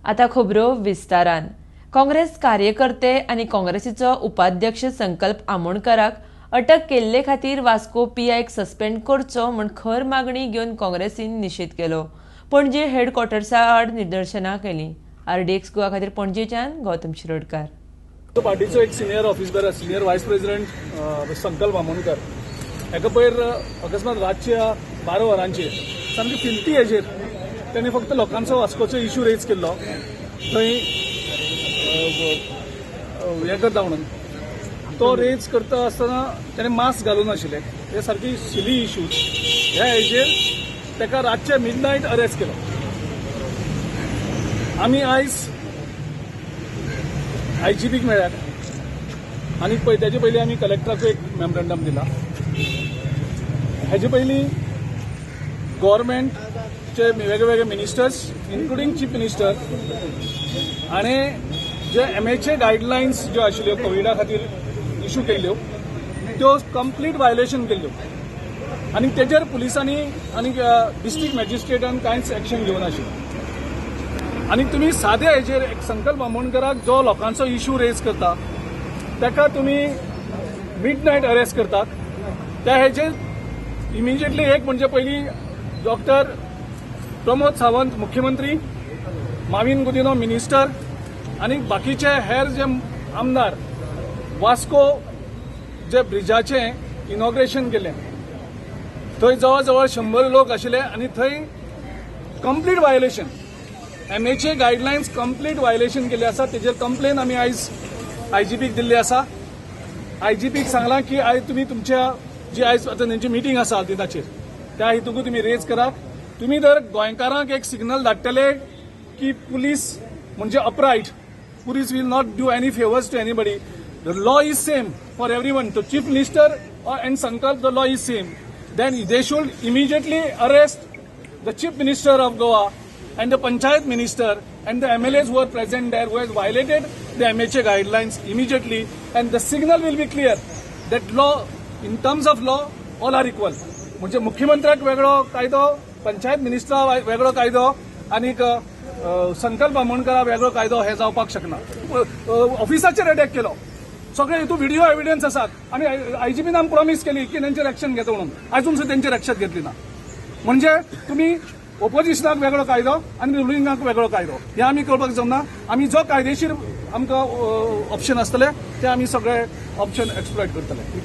आता खबरो विस्तारान। काँग्रेस कार्यकर्ते आनी काँग्रेसीचो उपाध्यक्ष संकल्प आमोणकराक अटक केल्ले खातीर वास्को पीआयक सस्पेंड करचो म्हूण खर मागणी घेवन काँग्रेसीन निशेध केलो। पणजे हेडक्वॉर्टर्सा आड निदर्शनां केली। आरडीएक्स गोवा खातीर पणजेच्यान गौतम शिरोडकार। पार्टीचो एक सिनियर ऑफिसर सिनियर वायस प्रेसिडेंट संकल्प आमोणकर हेका पयर अकस्मात रातच्या 12 वरांचेर सामकी फिल्टी हेजेर त्यांनी फक्त लोकांचो वास्कोचो इश्यू रेज केल्लो थंय हे करता म्हणून तो रेज करता आसतना त्याने मास्क घालून आशिल्ले हे सारकी सिली इश्यू ह्या हेजेर ताका रातच्या मिडनायट अरेस्ट केलो। आमी आयज आयजीपीक मेळ्ळ्यात आनी तेजे पयलीं आमी कलेक्टराक एक मेमोरंडम दिला। हेजे पयलीं गव्हर्नमेंटचे वेगवेगळे मिनिस्टर्स इन्क्लुडिंग चीफ मिनिस्टर आणि जे एमएचे गायडलायन्स ज्यो आशिल्ल्यो कोविडा खातीर इश्यू केल्ल्यो त्यो कंप्लीट वायलेशन केल्ल्यो आनी तेजेर पुलिसांनी आनी डिस्ट्रिक्ट मॅजिस्ट्रेटान कांयच एक्शन घेवना आशिल्लें। आनी तुमी सादे हेजेर एक संकल्प आमोणकराक जो लोकांचो इश्यू रेज करता ताका तुमी मिडनायट अरेस्ट करतात। त्या हेजेर इमिजिएटली एक म्हणजे पयलीं डॉक्टर प्रमोद सावंत मुख्यमंत्री, माविन गुदिनो मिनिस्टर आनी बाकीचे हेर जे आमदार वास्को जे ब्रिजाचे इनॉग्रेशन केलें थंय जवळ जवळ 100 लोक आशिल्ले आनी थंय कंप्लीट वायलेशन एमएचे गायडलायन्स कंप्लीट वायलेशन केल्ले आसा। तेजेर कंप्लेन आमी आयज आयजीपीक दिल्ली आसा। आयजीपीक सांगलां की आयज तुमी तुमच्या जी आयज आतां तेंची मिटींग आसा ताचेर त्या हितूंकूय तुमी रेज करात। तुमी जर गोंयकारांक एक सिग्नल धाडटले की पुलीस म्हणजे upright, police will not do any favours to anybody, the law is same for everyone, तो chief minister and Sankalp the law is same, then they should immediately arrest the chief minister of Goa and the panchayat minister and the MLAs who are present there who has violated the MHA guidelines immediately, and the signal will be clear that law in terms of law all are equal. म्हणजे मुख्यमंत्र्याक वेगळो कायदो, पंचायत मिनिस्टराक वेगळो कायदो आणि संकल्प आमोणकराक वेगळो कायदो हे जावपाक शकना। ऑफिसाचेर अटॅक केलो, सगळे हितून व्हिडिओ एव्हिडन्स आसात आणि आयजीपीन आमकां प्रॉमिस केली की तेंचेर एक्शन घेता म्हणून, अजून सुद्धा तेंचेर एक्शन घेतली ना। म्हणजे तुम्ही ओपोजिशनाक वेगळो कायदो आनी रुलिंगाक वेगळो कायदो हे आमी करपाक जमना। आमी जो कायदेशीर आमकां ऑप्शन आसतले ते आमी सगळे ऑप्शन एक्सप्लॉयट करतले।